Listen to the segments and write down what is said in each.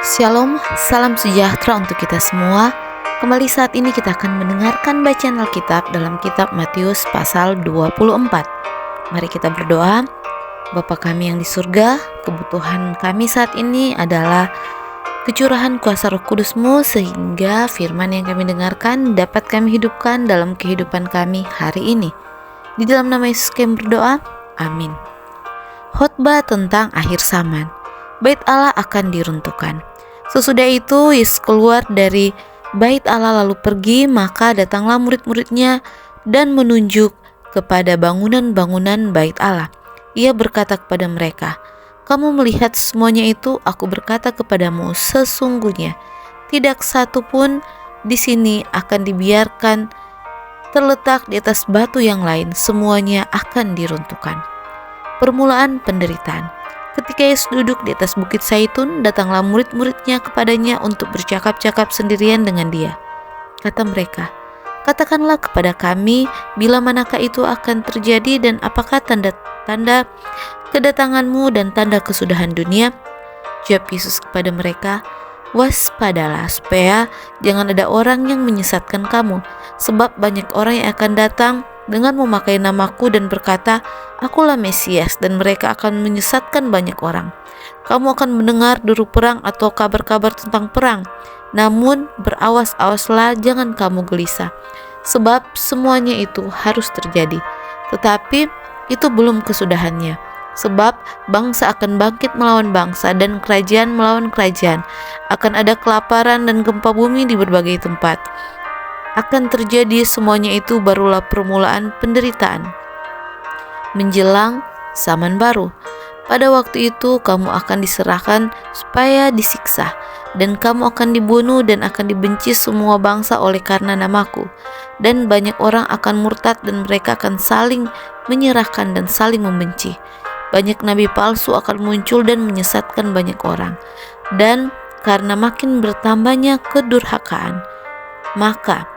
Shalom, salam sejahtera untuk kita semua. Kembali saat ini kita akan mendengarkan bacaan Alkitab dalam kitab Matius pasal 24. Mari kita berdoa. Bapa kami yang di surga, kebutuhan kami saat ini adalah kecurahan kuasa Roh Kudus-Mu sehingga firman yang kami dengarkan dapat kami hidupkan dalam kehidupan kami hari ini. Di dalam nama Yesus kami berdoa, amin. Khotbah tentang akhir zaman. Bait Allah akan diruntuhkan. Sesudah itu Yesus keluar dari bait Allah lalu pergi, maka datanglah murid-muridnya dan menunjuk kepada bangunan-bangunan bait Allah. Ia berkata kepada mereka, "Kamu melihat semuanya itu? Aku berkata kepadamu, sesungguhnya tidak satu pun di sini akan dibiarkan terletak di atas batu yang lain, semuanya akan diruntuhkan." Permulaan penderitaan. Ketika Yesus duduk di atas bukit Zaitun, datanglah murid-muridnya kepadanya untuk bercakap-cakap sendirian dengan dia. Kata mereka, "Katakanlah kepada kami, bila manakah itu akan terjadi dan apakah tanda-tanda kedatanganmu dan tanda kesudahan dunia?" Jawab Yesus kepada mereka, "Waspadalah supaya jangan ada orang yang menyesatkan kamu, sebab banyak orang yang akan datang dengan memakai namaku dan berkata, 'Akulah Mesias,' dan mereka akan menyesatkan banyak orang. Kamu akan mendengar deru perang atau kabar-kabar tentang perang. Namun berawas-awaslah, jangan kamu gelisah, sebab semuanya itu harus terjadi. Tetapi itu belum kesudahannya. Sebab bangsa akan bangkit melawan bangsa dan kerajaan melawan kerajaan. Akan ada kelaparan dan gempa bumi di berbagai tempat. Akan terjadi semuanya itu barulah permulaan penderitaan. Menjelang zaman baru. Pada waktu itu kamu akan diserahkan supaya disiksa, dan kamu akan dibunuh dan akan dibenci semua bangsa oleh karena namaku. Dan banyak orang akan murtad dan mereka akan saling menyerahkan dan saling membenci. Banyak nabi palsu akan muncul dan menyesatkan banyak orang. Dan karena makin bertambahnya kedurhakaan, maka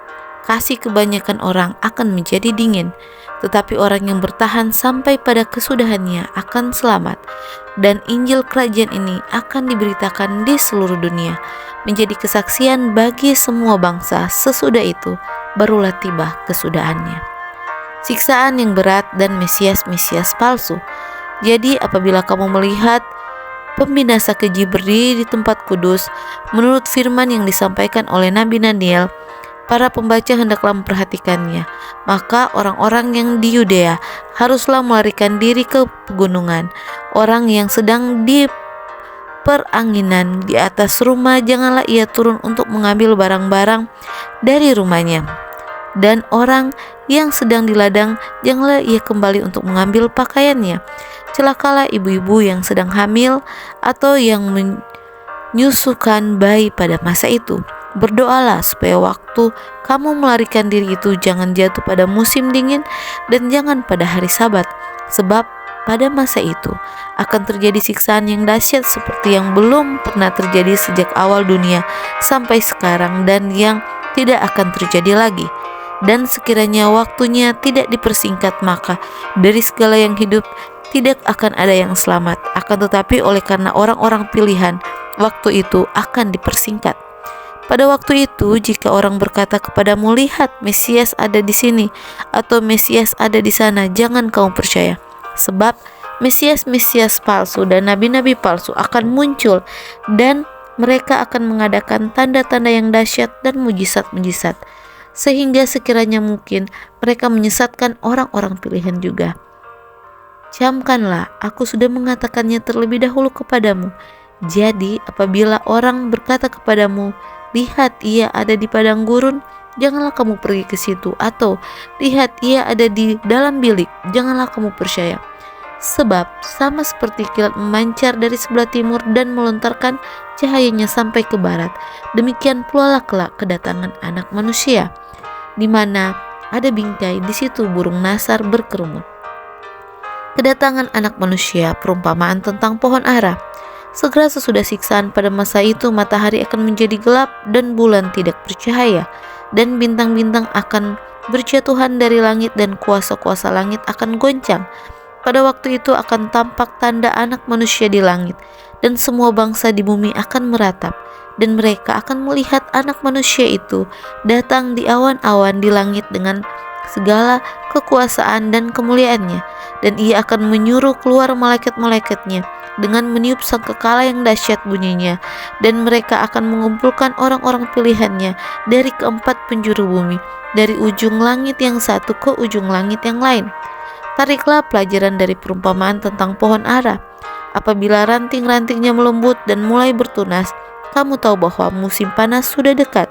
kasih kebanyakan orang akan menjadi dingin, tetapi orang yang bertahan sampai pada kesudahannya akan selamat. Dan Injil Kerajaan ini akan diberitakan di seluruh dunia, menjadi kesaksian bagi semua bangsa. Sesudah itu barulah tiba kesudahannya." Siksaan yang berat dan Mesias-Mesias palsu. Jadi apabila kamu melihat pembinasa keji berdiri di tempat kudus, menurut firman yang disampaikan oleh Nabi Daniel, para pembaca hendaklah memperhatikannya. Maka orang-orang yang di Yudea haruslah melarikan diri ke pegunungan. Orang yang sedang di peranginan di atas rumah, janganlah ia turun untuk mengambil barang-barang dari rumahnya. Dan orang yang sedang di ladang, janganlah ia kembali untuk mengambil pakaiannya. Celakalah ibu-ibu yang sedang hamil atau yang menyusukan bayi pada masa itu. Berdoalah supaya waktu kamu melarikan diri itu jangan jatuh pada musim dingin dan jangan pada hari Sabat, sebab pada masa itu akan terjadi siksaan yang dahsyat seperti yang belum pernah terjadi sejak awal dunia sampai sekarang dan yang tidak akan terjadi lagi. Dan sekiranya waktunya tidak dipersingkat, maka dari segala yang hidup tidak akan ada yang selamat. Akan tetapi oleh karena orang-orang pilihan, waktu itu akan dipersingkat. Pada waktu itu, jika orang berkata kepadamu, "Lihat, Mesias ada di sini," atau "Mesias ada di sana," jangan kamu percaya. Sebab Mesias-Mesias palsu dan nabi-nabi palsu akan muncul, dan mereka akan mengadakan tanda-tanda yang dahsyat dan mujizat-mujizat, sehingga sekiranya mungkin mereka menyesatkan orang-orang pilihan juga. Camkanlah, aku sudah mengatakannya terlebih dahulu kepadamu. Jadi apabila orang berkata kepadamu, "Lihat, ia ada di padang gurun," janganlah kamu pergi ke situ, atau "Lihat, ia ada di dalam bilik," janganlah kamu percaya. Sebab sama seperti kilat memancar dari sebelah timur dan melontarkan cahayanya sampai ke barat, demikian pula kelak kedatangan Anak Manusia. Di mana ada bingkai, di situ burung nasar berkerumun. Kedatangan Anak Manusia, perumpamaan tentang pohon ara. Segera sesudah siksaan pada masa itu, matahari akan menjadi gelap dan bulan tidak bercahaya, dan bintang-bintang akan berjatuhan dari langit dan kuasa-kuasa langit akan goncang. Pada waktu itu akan tampak tanda Anak Manusia di langit, dan semua bangsa di bumi akan meratap, dan mereka akan melihat Anak Manusia itu datang di awan-awan di langit dengan segala kekuasaan dan kemuliaannya, dan ia akan menyuruh keluar malaikat-malaikatnya dengan meniup sangkakala yang dahsyat bunyinya, dan mereka akan mengumpulkan orang-orang pilihannya dari keempat penjuru bumi, dari ujung langit yang satu ke ujung langit yang lain. Tariklah pelajaran dari perumpamaan tentang pohon ara. Apabila ranting-rantingnya melembut dan mulai bertunas, kamu tahu bahwa musim panas sudah dekat.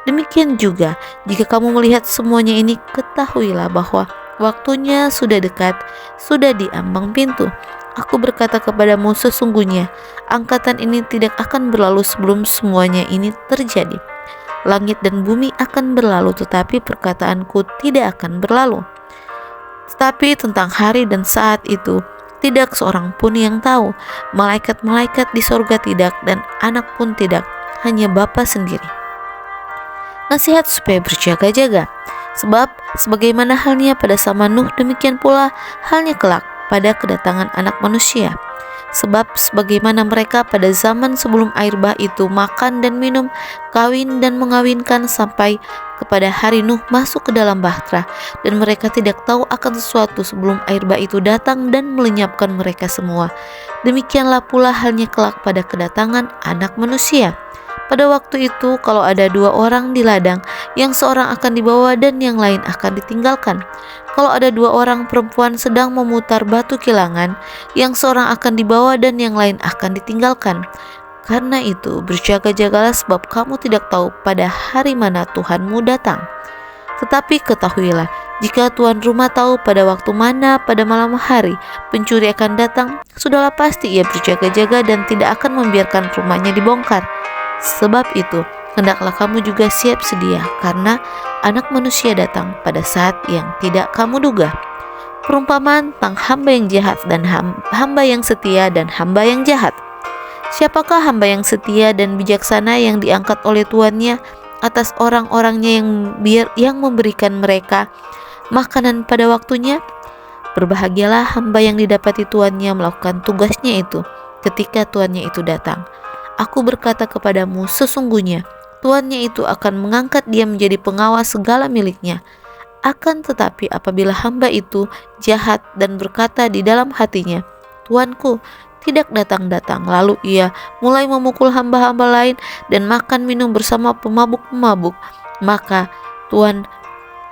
Demikian juga, jika kamu melihat semuanya ini, ketahuilah bahwa waktunya sudah dekat, sudah di ambang pintu. Aku berkata kepadamu, sesungguhnya angkatan ini tidak akan berlalu sebelum semuanya ini terjadi. Langit dan bumi akan berlalu, tetapi perkataanku tidak akan berlalu. Tetapi tentang hari dan saat itu, tidak seorang pun yang tahu, malaikat-malaikat di sorga tidak, dan anak pun tidak, hanya Bapa sendiri. Nasihat supaya berjaga-jaga. Sebab sebagaimana halnya pada zaman Nuh, demikian pula halnya kelak pada kedatangan Anak Manusia. Sebab sebagaimana mereka pada zaman sebelum air bah itu makan dan minum, kawin dan mengawinkan sampai kepada hari Nuh masuk ke dalam bahtera, dan mereka tidak tahu akan sesuatu sebelum air bah itu datang dan melenyapkan mereka semua. Demikianlah pula halnya kelak pada kedatangan Anak Manusia. Pada waktu itu, kalau ada dua orang di ladang, yang seorang akan dibawa dan yang lain akan ditinggalkan. Kalau ada dua orang perempuan sedang memutar batu kilangan, yang seorang akan dibawa dan yang lain akan ditinggalkan. Karena itu, berjaga-jagalah, sebab kamu tidak tahu pada hari mana Tuhanmu datang. Tetapi ketahuilah, jika tuan rumah tahu pada waktu mana pada malam hari pencuri akan datang, sudahlah pasti ia berjaga-jaga dan tidak akan membiarkan rumahnya dibongkar. Sebab itu, hendaklah kamu juga siap sedia, karena Anak Manusia datang pada saat yang tidak kamu duga. Perumpamaan tentang hamba yang jahat dan hamba yang setia dan hamba yang jahat. Siapakah hamba yang setia dan bijaksana yang diangkat oleh tuannya atas orang-orangnya yang memberikan mereka makanan pada waktunya? Berbahagialah hamba yang didapati tuannya melakukan tugasnya itu ketika tuannya itu datang. Aku berkata kepadamu, sesungguhnya tuannya itu akan mengangkat dia menjadi pengawas segala miliknya. Akan tetapi apabila hamba itu jahat dan berkata di dalam hatinya, Tuanku tidak datang-datang, lalu ia mulai memukul hamba-hamba lain dan makan minum bersama pemabuk-pemabuk, maka Tuan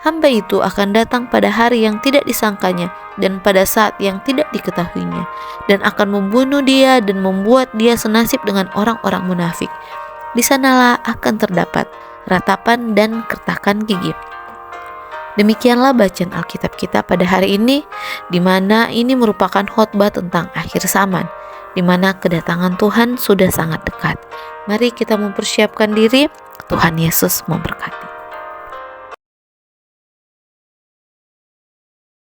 hamba itu akan datang pada hari yang tidak disangkanya dan pada saat yang tidak diketahuinya, dan akan membunuh dia dan membuat dia senasib dengan orang-orang munafik. Di sanalah akan terdapat ratapan dan kertakan gigi. Demikianlah bacaan Alkitab kita pada hari ini, di mana ini merupakan khotbah tentang akhir zaman, di mana kedatangan Tuhan sudah sangat dekat. Mari kita mempersiapkan diri. Tuhan Yesus memberkati.